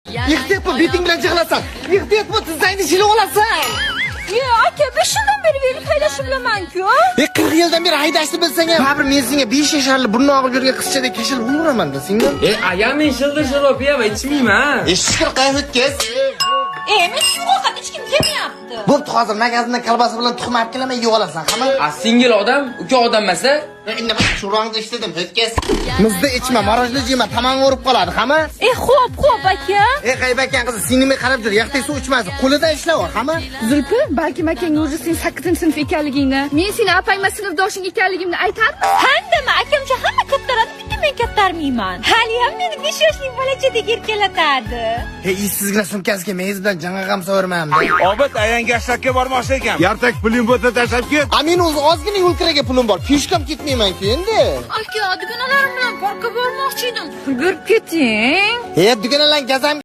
Ehtiyot bo'l, beting bilan yig'lasan. Ehtiyot bo'l, tizzangni shilib olasan. Ya aka, 5 yildan beri velosiped bilaman-ku. 40 yildan beri haydashni bilsang ham, baribir men senga 5 yasharli burni og'rib yurgan qizchadek kashil bo'laveramanda, singlim. Ayamin shildir-shildir o'piyam, ichmayman. Shukr qayf o'tkiz. Men shu ovqat hech kim yemyapti. Bo'pti, hozir magazindan kolbasa bilan tuxum olib kelaman, yeb olasan, hamma. Singil odam, uka odam emas-a? Nima shurongda ishledim, o'tkiz. Muzda ichma, morojni yema, tamanga urib qoladi, hamma. Xo'p aka. Qaybakan qiz, sinimay qarab tur, yaxtay suv ichmasin, qo'lida ishlaver, hamma. Zulfi, balki akang o'zi sen 8-sinf ekanligingni, men seni apangma sinfdoshing ekanligimni aytarmi? Handama, akamcha hamma kattaradi, bitta men kattarmayman. Hali ham meni 5 yoshli bolachadek erkalatadi. Sizgina sumkasiga meyiz bilan jang'ag'am so'ramayman. Obid ayang gashlabga bormoqchi ekan. Yartak puling bo'lsa tashlab ket. Men o'zi ozgina yo'lkiraga pulim bor. Peshkam ketmayman-ku endi. Aka, dugonalarim bilan parkka bormoqchi edim. Pul berib keting. Dugonalar gazam